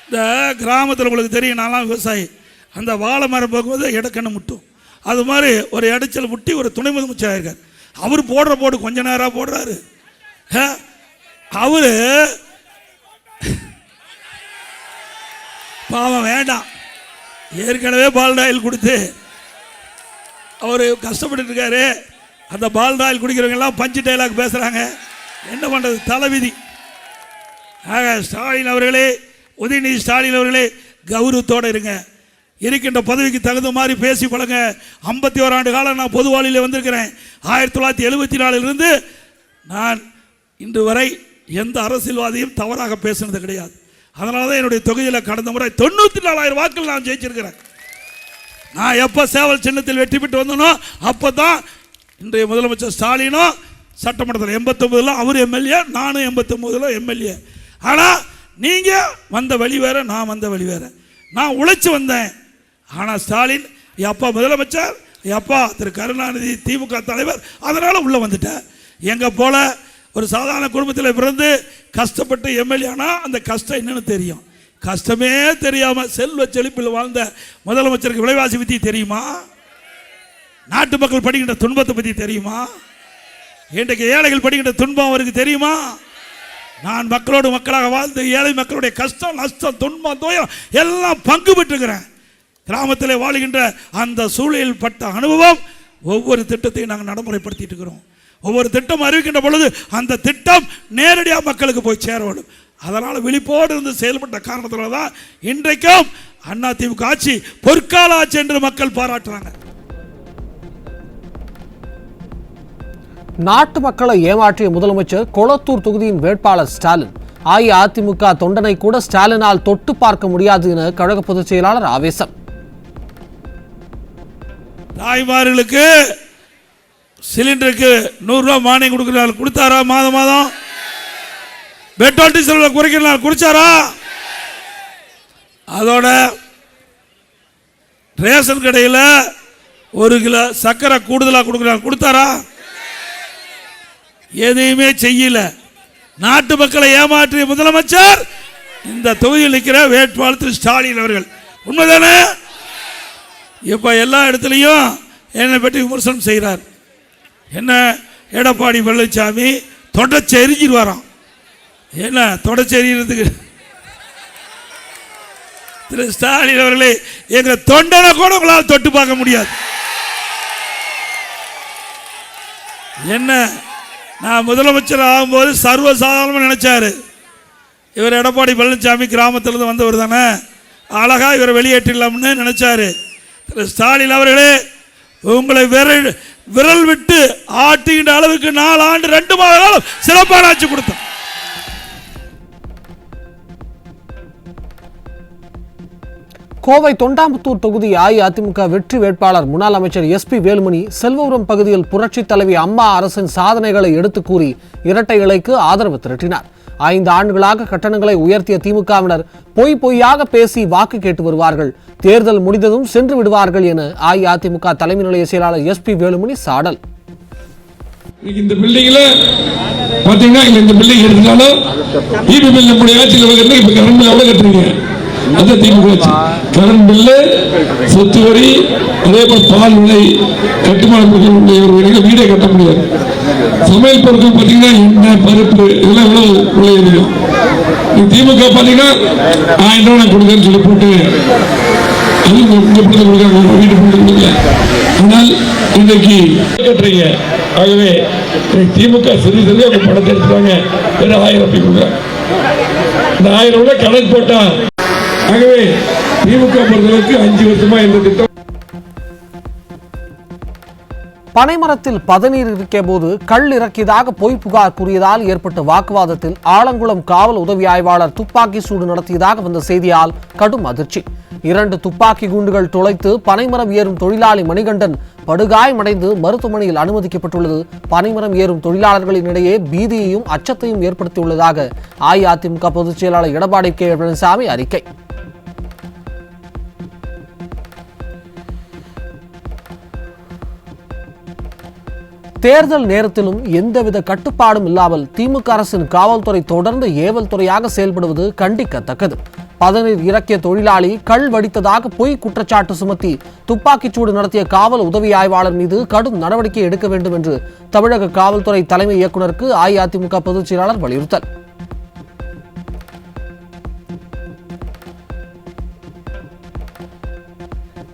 இந்த கிராமத்தில், உங்களுக்கு தெரியும், நான்லாம் விவசாயி. அந்த வாழை மரம் போகும்போது இடக்கண்ணு முட்டும். அது மாதிரி ஒரு இடைச்சல் முட்டி ஒரு துணை முதலமைச்சர் இருக்கார். அவர் போடுற போடு கொஞ்ச நேரம் போடுறாரு. அவரு பாவம் வேண்டாம், ஏற்கனவே பால்டாயில் கொடுத்து அவர் கஷ்டப்பட்டு இருக்காரு. அந்த பால்டாயில் குடிக்கிறவங்க எல்லாம் பஞ்சு டைலாக் பேசுறாங்க. என்ன பண்றது, தலைவிதி. ஆக ஸ்டாலின் அவர்களே, உதயநிதி ஸ்டாலின் அவர்களே, கௌரவத்தோடு இருங்க. இருக்கின்ற பதவிக்கு தகுந்த மாதிரி பேசி பழங்க. 51 ஆண்டு காலம் நான் பொது வாழ்வில் வந்திருக்கிறேன். 1974 நான் இன்று வரை எந்த அரசியல்வாதியும் தவறாக பேசினது கிடையாது. அதனால தான் என்னுடைய தொகுதியில் கடந்த முறை 94,000 வாக்குகள் நான் ஜெயிச்சிருக்கிறேன். நான் எப்போ சேவல் சின்னத்தில் வெற்றி பெற்று வந்தனோ அப்போ தான் இன்றைய முதலமைச்சர் ஸ்டாலினும் சட்டமன்றத்தில் 89 அவர் எம்எல்ஏ, நானும் 89 எம்எல்ஏ. ஆனால் நீங்கள் வந்த வழி வேற, நான் வந்த வழி வேற. நான் உழைச்சி வந்தேன். ஆனால் ஸ்டாலின் அப்பா முதலமைச்சர், அப்பா திரு கருணாநிதி திமுக தலைவர், அதனால் உள்ளே வந்துட்டேன். எங்கே போல ஒரு சாதாரண குடும்பத்தில் பிறந்து கஷ்டப்பட்டு எம்எல்ஏ ஆனால் அந்த கஷ்டம் என்னன்னு தெரியும். கஷ்டமே தெரியாமல் செல்வ செழிப்பில் வாழ்ந்த முதலமைச்சருக்கு விலைவாசி பற்றி தெரியுமா? நாட்டு மக்கள் படிக்கின்ற துன்பத்தை பற்றி தெரியுமா? இன்றைக்கு ஏழைகள் படிக்கின்ற துன்பம் அவருக்கு தெரியுமா? நான் மக்களோடு மக்களாக வாழ்ந்து ஏழை மக்களுடைய கஷ்டம், நஷ்டம், துன்பம், துயரம் எல்லாம் பங்கு பெற்றுக்கிறேன். கிராமத்தில் வாழ்கின்ற அந்த சூழலில் பட்ட அனுபவம். ஒவ்வொரு திட்டத்தையும் நாங்கள் நடைமுறைப்படுத்திட்டு இருக்கிறோம். ஒவ்வொரு திட்டம் அறிவிக்கின்ற பொழுது அந்த திட்டம் நேரடியாக மக்களுக்கு போய் சேர வேண்டும். அதனால் விழிப்போடு இருந்து செயல்பட்ட காரணத்தினால தான் இன்றைக்கும் அதிமுக ஆட்சி பொற்கால ஆட்சி என்று மக்கள் பாராட்டுறாங்க. நாட்டு மக்களை ஏமாற்றிய முதலமைச்சர் கொளத்தூர் தொகுதியின் வேட்பாளர் ஸ்டாலின். அஇஅதிமுக தொண்டனை கூட ஸ்டாலினால் தொட்டு பார்க்க முடியாது என கழக பொதுச் செயலாளர் ஆவேசம். தாய்மார்களுக்கு சிலிண்டருக்கு 100 ரூபாய் மானியம் கொடுக்கிறார், கொடுத்தாரா? மாதம் மாதம் பெட்ரோல் டீசல் குறைக்கிறார், குறைச்சாரா? அதோட ரேஷன் கடையில் 1 கிலோ சர்க்கரை கூடுதலாக கொடுக்கிறார், கொடுத்தாரா? எதையுமே செய்யல. நாட்டு மக்களை ஏமாற்றிய முதலமைச்சர் இந்த தொகுதியில் நிற்கிற வேட்பாளர் திரு ஸ்டாலின் அவர்கள். உண்மைதானே? இப்ப எல்லா இடத்துலையும் என்னை பற்றி விமர்சனம் செய்கிறார். என்ன எடப்பாடி பழனிசாமி தொடர்ச்சி எரிஞ்சிருவாராம். என்ன தொடர்ச்சி எறிகிறதுக்கு? திரு ஸ்டாலின் அவர்களே, எங்க தொண்டனை கூட உங்களால் தொட்டு பார்க்க முடியாது. என்ன, நான் முதலமைச்சர் ஆகும்போது சர்வசாதாரணமாக நினைச்சாரு. இவர் எடப்பாடி பழனிசாமி கிராமத்திலிருந்து வந்தவர் தானே, அழகா இவரை வெளியேற்றலாம்னு நினைச்சாரு. திரு ஸ்டாலின் அவர்களே, உங்களை விரல் விட்டு ஆட்டுகின்ற அளவுக்கு 4 ஆண்டு 2 மாத காலம் சிறப்பான ஆட்சி கொடுத்தோம். கோவை தொண்டாமுத்தூர் தொகுதி அஇஅதிமுக வெற்றி வேட்பாளர் முன்னாள் அமைச்சர் SP வேலுமணி செல்வபுரம் பகுதியில் புரட்சித் தலைவி அம்மா அரசின் சாதனைகளை எடுத்துக் கூறி இரட்டை இலைக்கு ஆதரவு திரட்டினார். 5 ஆண்டுகளாக கட்டணங்களை உயர்த்திய திமுகவினர் பொய்யாக பேசி வாக்கு கேட்டு வருவார்கள், தேர்தல் முடிந்ததும் சென்று விடுவார்கள் என அஇஅதிமுக தலைமை நிலைய செயலாளர் SP வேலுமணி சாடல். இந்த பில்டிங்ல பாத்தீங்கன்னா இந்த பில்டிங் எடுத்தாலும் ஈபி பில் நம்முடைய ஆட்சியில் வைக்கிறது. இப்ப கரண்ட் பில் எவ்வளவு கட்டுறீங்க? அந்த திமுக கரண்ட் பில்லு, சொத்து வரி, அதே போல பால் விலை, கட்டுமான பொருட்கள் வீடே கட்ட முடியாது. சமையல் பொருட்கள் பாத்தீங்கன்னா எண்ணெய், பருப்பு இதெல்லாம் எவ்வளவு விலை இருக்கும். திமுக பாத்தீங்கன்னா 1000 ரூபாய் நான் கொடுக்கறேன்னு சொல்லி போட்டு வீடு கொடுக்கல. ஆனால் இன்றைக்கு கட்டுறீங்க. ஆகவே திமுக சிறிது அவங்க பணத்தை எடுத்துட்டாங்க, வெறும் 1000 ரூபாய் கொடுக்குறாங்க. இந்த 1000 ரூபாய் கணக்கு போட்டா, ஆகவே திமுக பொறுத்தவரைக்கு 5 வருஷமா இந்த திட்டம். பனைமரத்தில் பதநீர் இறக்கிய போது கல் இறக்கியதாக பொய் புகார் கூறியதால் ஏற்பட்ட வாக்குவாதத்தில் ஆலங்குளம் காவல் உதவி ஆய்வாளர் துப்பாக்கி சூடு நடத்தியதாக வந்த செய்தியால் கடும் அதிர்ச்சி. 2 துப்பாக்கி குண்டுகள் துளைத்து பனைமரம் ஏறும் தொழிலாளி மணிகண்டன் படுகாயமடைந்து மருத்துவமனையில் அனுமதிக்கப்பட்டுள்ளது பனைமரம் ஏறும் தொழிலாளர்களிடையே பீதியையும் அச்சத்தையும் ஏற்படுத்தியுள்ளதாக அஇஅதிமுக பொதுச் செயலாளர் எடப்பாடி கே பழனிசாமி அறிக்கை. தேர்தல் நேரத்திலும் எந்தவித கட்டுப்பாடும் இல்லாமல் திமுக அரசின் காவல்துறை தொடர்ந்து ஏவல் துறையாக செயல்படுவது கண்டிக்கத்தக்கது. பதநீர் இறக்கிய தொழிலாளி கள் வடித்ததாக பொய் குற்றச்சாட்டு சுமத்தி துப்பாக்கிச்சூடு நடத்திய காவல் உதவி ஆய்வாளர் மீது கடும் நடவடிக்கை எடுக்க வேண்டும் என்று தமிழக காவல்துறை தலைமை இயக்குநருக்கு அஇஅதிமுக பொதுச் செயலாளர் வலியுறுத்தல்.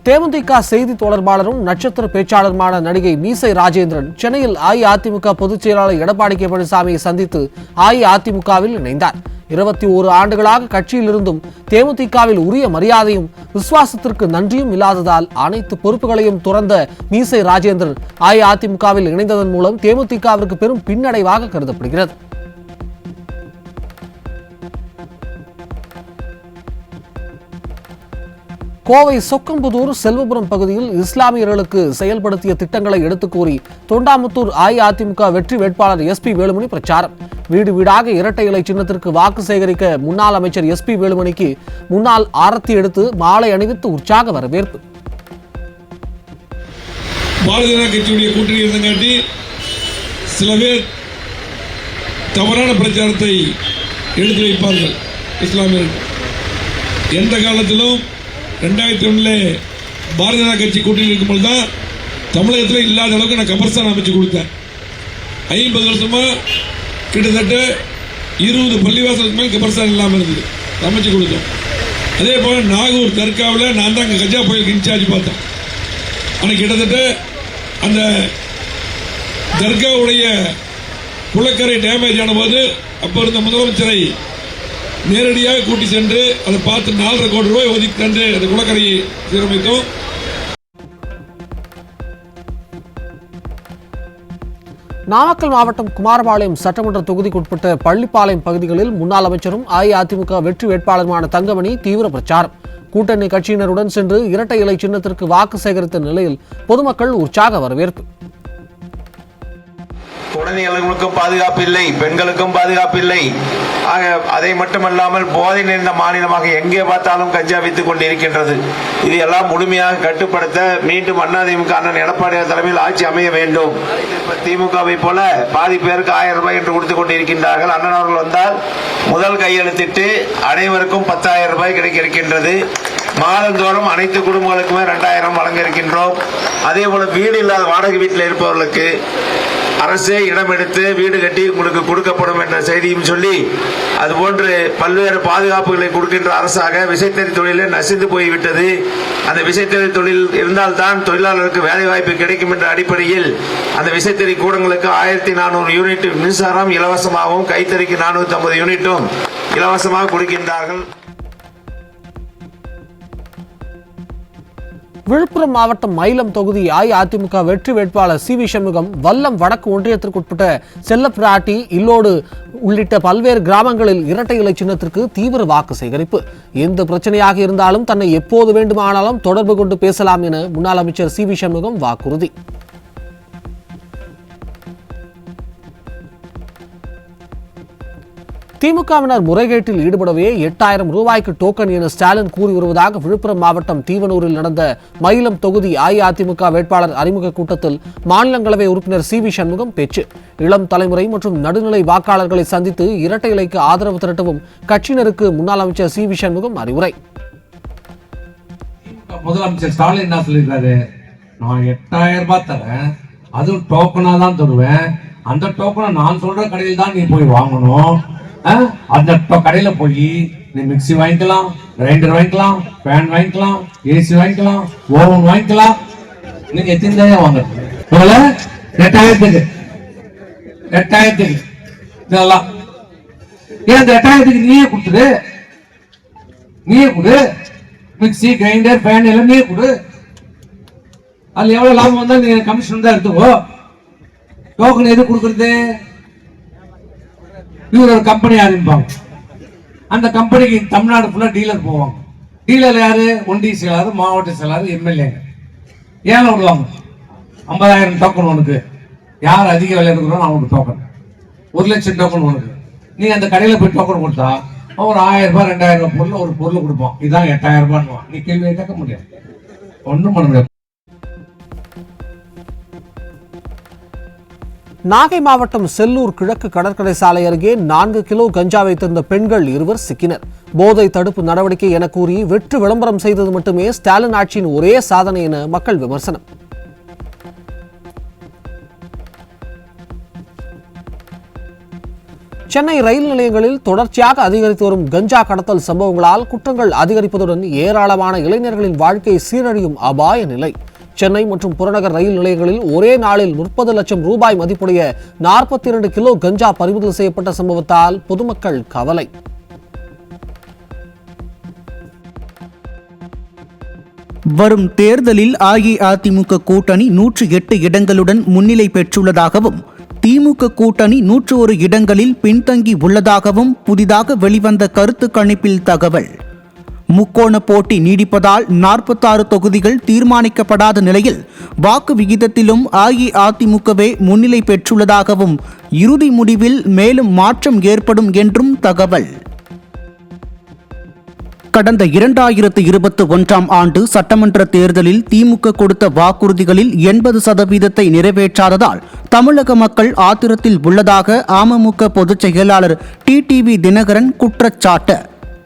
தேமுதிக செய்தி தொடர்பாளரும் நட்சத்திர பேச்சாளருமான நடிகை மீசை ராஜேந்திரன் சென்னையில் அஇஅதிமுக பொதுச் செயலாளர் எடப்பாடி கே பழனிசாமியை சந்தித்து அஇஅதிமுகவில் இணைந்தார். 21 ஆண்டுகளாக கட்சியில் இருந்தும் தேமுதிகவில் உரிய மரியாதையும் விசுவாசத்திற்கு நன்றியும் இல்லாததால் அனைத்து பொறுப்புகளையும் துறந்த மீசை ராஜேந்திரன் அஇஅதிமுகவில் இணைந்ததன் மூலம் தேமுதிகவிற்கு பெரும் பின்னடைவாக கருதப்படுகிறது. கோவை சொக்கம்புதூர் செல்வபுரம் பகுதியில் இஸ்லாமியர்களுக்கு செயல்படுத்திய திட்டங்களை எடுத்துக் கூறி தொண்டாமுத்தூர் அஇஅதிமுக வெற்றி வேட்பாளர் SP வேலுமணி பிரச்சாரம். வீடு வீடாக இரட்டை இலை சின்னத்திற்கு வாக்கு சேகரிக்க முன்னாள் அமைச்சர் SP வேலுமணிக்கு முன்னாள் ஆரத்தி எடுத்து மாலை அணிவித்து உற்சாக வரவேற்பு. பாரதிய ஜனதா கட்சியுடைய கூட்டணி இருந்தங்காட்டி சில பேர் தவறான பிரச்சாரத்தை எடுத்து வைப்பார்கள். இஸ்லாமியர்கள் எந்த காலத்திலும் 2001 பாரதிய ஜனதா கட்சி கூட்டணி இருக்கும்போது தான் தமிழகத்தில் இல்லாத அளவுக்கு நான் கபர்ஸ்தான் அமைச்சு கொடுத்தேன். 50 வருஷமா கிட்டத்தட்ட 20 பள்ளிவாசலுக்கு மேல் கபர்ஸ்தான் இல்லாமல் இருந்தது, அமைச்சு கொடுத்தோம். அதே போல நாகூர் தர்காவில் நான் தான் அங்கே கஜா புயலுக்கு இன்சார்ஜ் பார்த்தேன். ஆனால் கிட்டத்தட்ட அந்த தர்காவுடைய குளக்கரை டேமேஜ் ஆன போது அப்போ இருந்த முதலமைச்சரை நேரடியாக கூட்டி சென்று அதை பார்த்து 4.5 கோடி ரூபாய் ஒதுக்கி தந்து அந்த குளக்கரையை சீரமைத்தோம். நாமக்கல் மாவட்டம் குமாரபாளையம் சட்டமன்ற தொகுதிக்குட்பட்ட பள்ளிப்பாளையம் பகுதிகளில் முன்னாள் அமைச்சரும் அஇஅதிமுக வெற்றி வேட்பாளருமான தங்கமணி தீவிர பிரச்சாரம். கூட்டணி கட்சியினருடன் சென்று இரட்டை இலை சின்னத்திற்கு வாக்கு சேகரித்த நிலையில் பொதுமக்கள் உற்சாக வரவேற்பு. குழந்தைகளுக்கும் பாதுகாப்பு இல்லை, பெண்களுக்கும் பாதுகாப்பு இல்லை. அதை மட்டுமல்லாமல் போதை நிறைந்த மாநிலமாக எங்கே பார்த்தாலும் கஞ்சா வித்துக் கொண்டிருக்கின்றது. இது எல்லாம் முழுமையாக கட்டுப்படுத்த மீண்டும் அதிமுக அண்ணன் எடப்பாடியார் தலைமையில் ஆட்சி அமைய வேண்டும். திமுகவை போல பாதி பேருக்கு 1000 ரூபாய் என்று கொடுத்துக் கொண்டிருக்கின்றார்கள். அண்ணன் அவர்கள் வந்தால் முதல் கையெழுத்திட்டு அனைவருக்கும் 10,000 ரூபாய் கிடைக்க இருக்கின்றது. மாதந்தோறும் அனைத்து குடும்பங்களுக்குமே 2000 வழங்க இருக்கின்றோம். அதே போல வீடு இல்லாத வாடகை வீட்டில் இருப்பவர்களுக்கு அரசே இடம் எடுத்து வீடு கட்டி உங்களுக்கு கொடுக்கப்படும் என்ற செய்தியும் சொல்லி, அதுபோன்று பல்வேறு பாதுகாப்புகளை கொடுக்கின்ற அரசாக விசைத்தறி தொழிலே நசிந்து போய்விட்டது. அந்த விசைத்தறி தொழில் இருந்தால்தான் தொழிலாளர்களுக்கு வேலை வாய்ப்பு கிடைக்கும் என்ற அடிப்படையில் அந்த விசைத்தறி கூடங்களுக்கு 1400 யூனிட் மின்சாரம் இலவசமாகவும், கைத்தறிக்கு 450 யூனிட்டும் இலவசமாக கொடுக்கின்றார்கள். விழுப்புரம் மாவட்டம் மயிலம் தொகுதி அஇஅதிமுக வெற்றி வேட்பாளர் CV சண்முகம் வல்லம் வடக்கு ஒன்றியத்திற்குட்பட்ட செல்லப்பிராட்டி இல்லோடு உள்ளிட்ட பல்வேறு கிராமங்களில் இரட்டை இலை சின்னத்திற்கு தீவிர வாக்கு சேகரிப்பு. எந்த பிரச்சனையாக இருந்தாலும் தன்னை எப்போது வேண்டுமானாலும் தொடர்பு கொண்டு பேசலாம் என முன்னாள் அமைச்சர் சி வி சண்முகம் வாக்குறுதி. திமுகவினர் முறைகேட்டில் ஈடுபடவே 8000 ரூபாய்க்கு டோக்கன் என ஸ்டாலின் கூறி வருவதாக விழுப்புரம் மாவட்டம் தீவனூரில் நடந்த மயிலம் தொகுதி அஇஅதிமுக வேட்பாளர் அறிமுக கூட்டத்தில் மாநிலங்களவை உறுப்பினர் சி வி சண்முகம் பேச்சு. இளம் தலைமுறை மற்றும் நடுநிலை வாக்காளர்களை சந்தித்து இரட்டை இலைக்கு ஆதரவு திரட்டவும் கட்சியினருக்கு முன்னாள் அமைச்சர் சி வி சண்முகம் அறிவுரை. முதலமைச்சர் ஸ்டாலின் என்ன சொல்லியிருக்காரு, நான் 8000 ரூபாய் தரேன், அதுவும் டோக்கனா தான் தருவேன். அந்த டோக்கனை நான் சொல்ற கடையில் தான் நீ போய் வாங்கணும். அந்த கடையில போய் நீ மிக்சி வாங்கிக்கலாம், கிரைண்டர் வாங்கிக்கலாம், ஃபேன் வாங்கிக்கலாம், ஏசி வாங்கிக்கலாம், ஓவன் வாங்கிக்கலாம். நீங்க எத்தனை வாங்க 8000க்கு இதெல்லாம் ஏன் இந்த 8000க்கு நீயே கொடுத்துடு, நீயே கொடு. மிக்சி கிரைண்டர் ஃபேன் எல்லாம் நீயே கொடு. அதுல எவ்வளவு லாபம் வந்தா நீங்க கமிஷன் தான் எடுத்துக்கோ. டோக்கன் எது கொடுக்கறது? இவர் ஒரு கம்பெனி ஆரம்பிப்பாங்க. அந்த கம்பெனிக்கு தமிழ்நாடு ஃபுல்லா டீலர் போவாங்க. டீலர் யாரு? ஒன்றிய செயலாளர், மாவட்ட செயலாளர், எம்எல்ஏங்க. ஏழை விடுவாங்க. 50,000 டோக்கன் உனக்கு, யார் அதிக விலை எடுக்கிறோம் அவனுக்கு டோக்கன். 1,00,000 டோக்கன் உனக்கு. நீ அந்த கடையில போய் டோக்கன் கொடுத்தா ஒரு 1000 ரூபாய் 2000 ரூபாய் பொருள் ஒரு பொருள் கொடுப்போம். இதுதான் 8000 ரூபாய். நீ கேள்வியை கேட்க முடியாது, ஒன்றும் பண்ண முடியாது. நாகை மாவட்டம் செல்லூர் கிழக்கு கடற்கரை சாலை அருகே 4 கிலோ கஞ்சா வைத்திருந்த பெண்கள் 2 சிக்கினர். போதை தடுப்பு நடவடிக்கை என கூறி வெற்று விளம்பரம் செய்தது மட்டுமே ஸ்டாலின் ஆட்சியின் ஒரே சாதனை என மக்கள் விமர்சனம். சென்னை ரயில் நிலையங்களில் தொடர்ச்சியாக அதிகரித்து வரும் கஞ்சா கடத்தல் சம்பவங்களால் குற்றங்கள் அதிகரிப்பதுடன் ஏராளமான இளைஞர்களின் வாழ்க்கை சீரழியும் அபாய நிலை. சென்னை மற்றும் புறநகர் ரயில் நிலையங்களில் ஒரே நாளில் 30 லட்சம் ரூபாய் மதிப்புடைய 42 கிலோ கஞ்சா பறிமுதல் செய்யப்பட்ட சம்பவத்தால் பொதுமக்கள் கவலை. வரும் தேர்தலில் அஇஅதிமுக கூட்டணி 108 இடங்களுடன் முன்னிலை பெற்றுள்ளதாகவும் திமுக கூட்டணி 101 இடங்களில் பின்தங்கி உள்ளதாகவும் புதிதாக வெளிவந்த கருத்து கணிப்பில் தகவல். முக்கோண போட்டி நீடிப்பதால் 46 தொகுதிகள் தீர்மானிக்கப்படாத நிலையில் வாக்கு விகிதத்திலும் அஇஅதிமுகவே முன்னிலை பெற்றுள்ளதாகவும் இறுதி முடிவில் மேலும் மாற்றம் ஏற்படும் என்றும் தகவல். கடந்த 2021ஆம் ஆண்டு சட்டமன்ற தேர்தலில் திமுக கொடுத்த வாக்குறுதிகளில் 80% நிறைவேற்றாததால் தமிழக மக்கள் ஆத்திரத்தில் உள்ளதாக அமமுக பொதுச் செயலாளர் டிடிவி தினகரன் குற்றச்சாட்டு.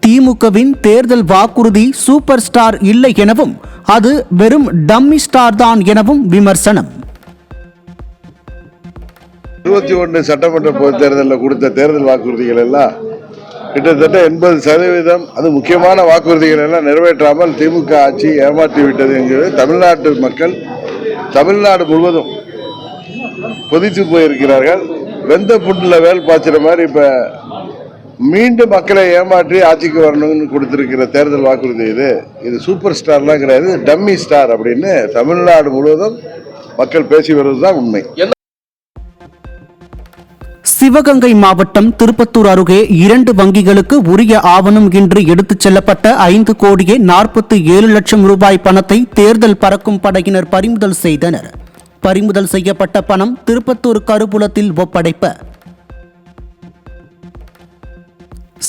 திமுகவின் தேர்தல் வாக்குறுதி சூப்பர் ஸ்டார் இல்லை எனவும் அது வெறும் டம்மி ஸ்டார் தான் எனவும் விமர்சனம். 21 சட்டமன்ற பொதுத் தேர்தலில் கொடுத்த தேர்தல் வாக்குறுதிகள் எல்லாம் கிட்டத்தட்ட 80% அது முக்கியமான வாக்குறுதிகள் எல்லாம் நிறைவேற்றாமல் திமுக ஆட்சி ஏமாற்றி விட்டது என்கிறது தமிழ்நாட்டு மக்கள் தமிழ்நாடு முழுவதும் கொதித்து போயிருக்கிறார்கள். வெந்த புண்ணில் வேல் பாய்ச்சுற மாதிரி இப்ப மீண்டும் மக்களை ஏமாற்றி ஆட்சிக்கு வரணும்னு கொடுத்திருக்கிற தேர்தல் வாக்குறுதி இது சூப்பர் ஸ்டார்லாம் கிடையாது, டம்மி ஸ்டார் அப்படின்னு தமிழ்நாடு முழுவதும் மக்கள் பேசி வருவதுதான் உண்மை. சிவகங்கை மாவட்டம் திருப்பத்தூர் அருகே 2 வங்கிகளுக்கு உரிய ஆவணம் இன்றி எடுத்துச் செல்லப்பட்ட 5 கோடியே 47 லட்சம் ரூபாய் பணத்தை தேர்தல் பறக்கும் படையினர் பறிமுதல் செய்தனர். பறிமுதல் செய்யப்பட்ட பணம் திருப்பத்தூர் கருவூலத்தில் ஒப்படைப்பு.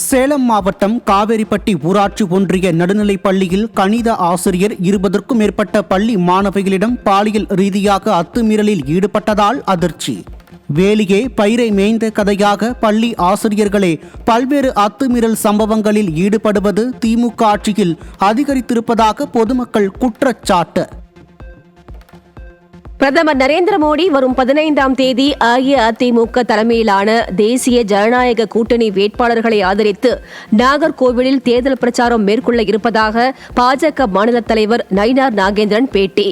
சேலம் மாவட்டம் காவேரிப்பட்டி ஊராட்சி ஒன்றிய நடுநிலைப் பள்ளியில் கணித ஆசிரியர் 20க்கும் மேற்பட்ட பள்ளி மாணவிகளிடம் பாலியல் ரீதியாக அத்துமீறலில் ஈடுபட்டதால் அதிர்ச்சி. வேலியே பயிரை மேய்ந்த கதையாக பள்ளி ஆசிரியர்களே பல்வேறு அத்துமீறல் சம்பவங்களில் ஈடுபடுவது திமுக ஆட்சியில் அதிகரித்திருப்பதாக பொதுமக்கள் குற்றச்சாட்டு. பிரதமர் நரேந்திர மோடி வரும் 15ஆம் தேதி அஇஅதிமுக தலைமையிலான தேசிய ஜனநாயக கூட்டணி வேட்பாளர்களை ஆதரித்து நாகர்கோவிலில் தேர்தல் பிரச்சாரம் மேற்கொள்ள இருப்பதாக பாஜக மாநில தலைவர் நயினார் நாகேந்திரன் பேட்டி.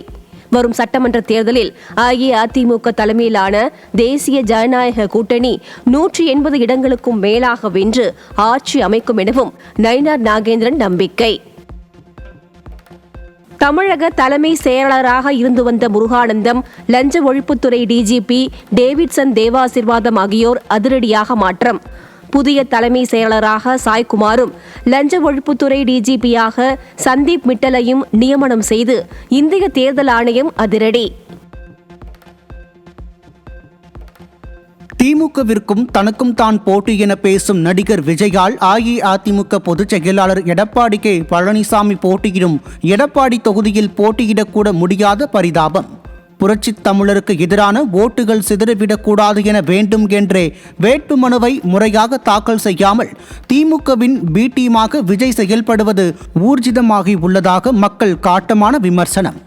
வரும் சட்டமன்ற தேர்தலில் அஇஅதிமுக தலைமையிலான தேசிய ஜனநாயக கூட்டணி 180 இடங்களுக்கும் மேலாக வென்று ஆட்சி அமைக்கும் எனவும் நயினார் நாகேந்திரன் நம்பிக்கை. தமிழக தலைமை செயலாளராக இருந்து வந்த முருகானந்தம், லஞ்ச ஒழிப்புத்துறை டிஜிபி டேவிட்சன் தேவாசீர்வாதம் ஆகியோர் அதிரடியாக மாற்றம். புதிய தலைமை செயலாளராக சாய்குமாரும், லஞ்ச ஒழிப்புத்துறை டிஜிபியாக சந்தீப் மிட்டலையும் நியமனம் செய்து இந்திய தேர்தல் ஆணையம் அதிரடி. திமுகவிற்கும் தனக்கும் தான் போட்டி என பேசும் நடிகர் விஜயால் அஇஅதிமுக பொதுச் செயலாளர் எடப்பாடி கே பழனிசாமி போட்டியிடும் எடப்பாடி தொகுதியில் போட்டியிடக்கூட முடியாத பரிதாபம். புரட்சித் தமிழருக்கு எதிரான ஓட்டுகள் சிதறிவிடக்கூடாது என வேண்டும் என்றே வேட்புமனுவை முறையாக தாக்கல் செய்யாமல் திமுகவின் பி டீமாக விஜய் செயல்படுவது ஊர்ஜிதமாகி உள்ளதாக மக்கள் காட்டமான விமர்சனம்.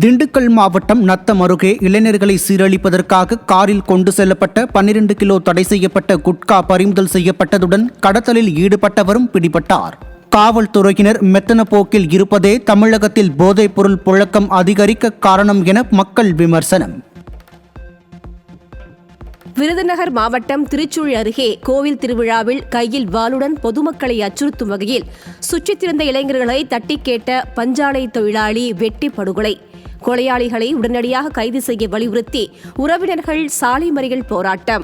திண்டுக்கல் மாவட்டம் நத்தம் அருகே இளைஞர்களை சீரழிப்பதற்காக காரில் கொண்டு செல்லப்பட்ட 12 கிலோ தடை செய்யப்பட்ட குட்கா பறிமுதல் செய்யப்பட்டதுடன் கடத்தலில் ஈடுபட்டவரும் பிடிபட்டார். காவல்துறையினர் மெத்தன போக்கில் இருப்பதே தமிழகத்தில் போதைப் பொருள் புழக்கம் அதிகரிக்க காரணம் என மக்கள் விமர்சனம். விருதுநகர் மாவட்டம் திருச்சுழி அருகே கோவில் திருவிழாவில் கையில் வாளுடன் பொதுமக்களை அச்சுறுத்தும் வகையில் சுற்றித் திரிந்த இளைஞர்களை தட்டி கேட்ட பஞ்சாலை தொழிலாளி வெட்டி படுகொலை. கொலையாளிகளை உடனடியாக கைது செய்ய வலியுறுத்தி உறவினர்கள் சாலை மறியல் போராட்டம்.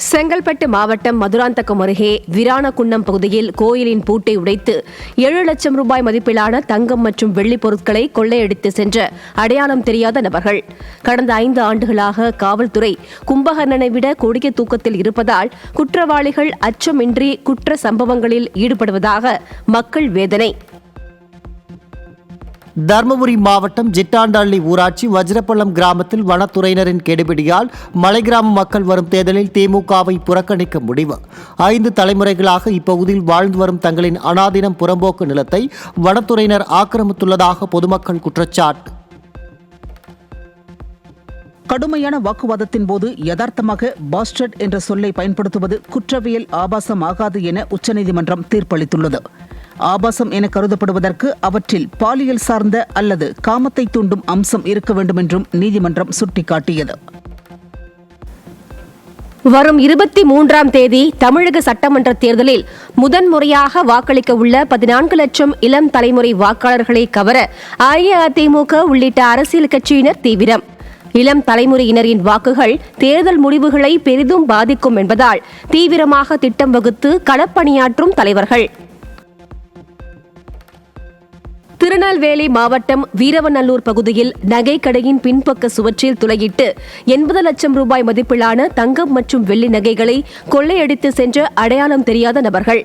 செங்கல்பட்டு மாவட்டம் மதுராந்தகம் அருகே வீராணகுன்னம் பகுதியில் கோயிலின் பூட்டை உடைத்து 7 லட்சம் ரூபாய் மதிப்பிலான தங்கம் மற்றும் வெள்ளி பொருட்களை கொள்ளையடித்து சென்ற அடையாளம் தெரியாத நபர்கள். கடந்த 5 ஆண்டுகளாக காவல்துறை கும்பகர்ணனை விட கொடிய தூக்கத்தில் இருப்பதால் குற்றவாளிகள் அச்சமின்றி குற்ற சம்பவங்களில் ஈடுபடுவதாக மக்கள் வேதனை. தருமபுரி மாவட்டம் ஜிட்டாண்டாள்ளி ஊராட்சி வஜ்ரப்பள்ளம் கிராமத்தில் வனத்துறையினரின் கெடுபிடியால் மலை கிராம மக்கள் வரும் தேர்தலில் திமுகவை புறக்கணிக்க முடிவு. 5 தலைமுறைகளாக இப்பகுதியில் வாழ்ந்து வரும் தங்களின் அனாதீனம் புறம்போக்கு நிலத்தை வனத்துறையினர் ஆக்கிரமித்துள்ளதாக பொதுமக்கள் குற்றச்சாட்டு. கடுமையான வாக்குவாதத்தின் போது யதார்த்தமாக பாஸ்டர்ட் என்ற சொல்லை பயன்படுத்துவது குற்றவியல் ஆபாசமாகாது என உச்சநீதிமன்றம் தீர்ப்பளித்துள்ளது. ஆபாசம் என கருதப்படுவதற்கு அவற்றில் பாலியல் சார்ந்த அல்லது காமத்தை தூண்டும் அம்சம் இருக்க வேண்டும் என்றும் நீதிமன்றம் சுட்டிக்காட்டியது. வரும் 23ஆம் தேதி தமிழக சட்டமன்ற தேர்தலில் முதன்முறையாக வாக்களிக்க உள்ள 14 லட்சம் இளம் தலைமுறை வாக்காளர்களை கவர அஇஅதிமுக உள்ளிட்ட அரசியல் கட்சியினர் தீவிரம். இளம் தலைமுறையினரின் வாக்குகள் தேர்தல் முடிவுகளை பெரிதும் பாதிக்கும் என்பதால் தீவிரமாக திட்டம் வகுத்து களப்பணியாற்றும் தலைவர்கள். திருநெல்வேலி மாவட்டம் வீரவநல்லூர் பகுதியில் நகைக்கடையின் பின்பக்க சுவற்றில் துளையிட்டு 80 லட்சம் ரூபாய் மதிப்பிலான தங்கம் மற்றும் வெள்ளி நகைகளை கொள்ளையடித்து சென்ற அடையாளம் தெரியாத நபர்கள்.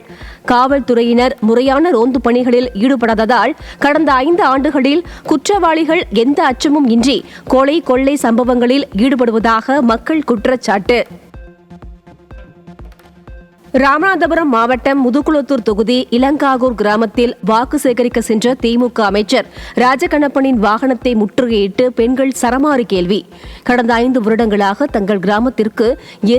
காவல்துறையினர் முறையான ரோந்து பணிகளில் ஈடுபடாததால் கடந்த 5 ஆண்டுகளில் குற்றவாளிகள் எந்த அச்சமும் இன்றி கொள்ளை சம்பவங்களில் ஈடுபடுவதாக மக்கள் குற்றச்சாட்டு. ராமநாதபுரம் மாவட்டம் முதுகுளத்தூர் தொகுதி இளங்காகூர் கிராமத்தில் வாக்கு சேகரிக்க சென்ற திமுக அமைச்சர் ராஜகண்ணப்பனின் வாகனத்தை முற்றுகையிட்டு பெண்கள் சரமாரி கேள்வி. கடந்த 5 வருடங்களாக தங்கள் கிராமத்திற்கு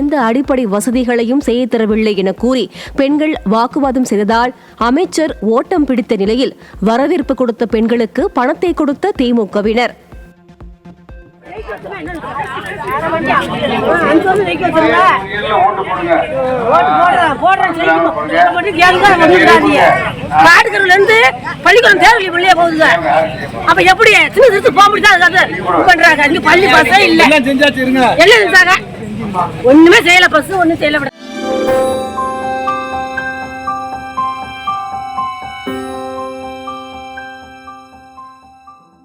எந்த அடிப்படை வசதிகளையும் செய்து தரவில்லை என கூறி பெண்கள் வாக்குவாதம் செய்ததால் அமைச்சர் ஓட்டம் பிடித்த நிலையில் வரவேற்பு கொடுத்த பெண்களுக்கு பணத்தை கொடுத்த திமுகவினர். பள்ளிக்கூடம் தேர்தல் வெளியே போகுதுங்க. அப்ப எப்படி போக முடியாது? ஒண்ணுமே செய்யல, பஸ் ஒண்ணும் செய்யல.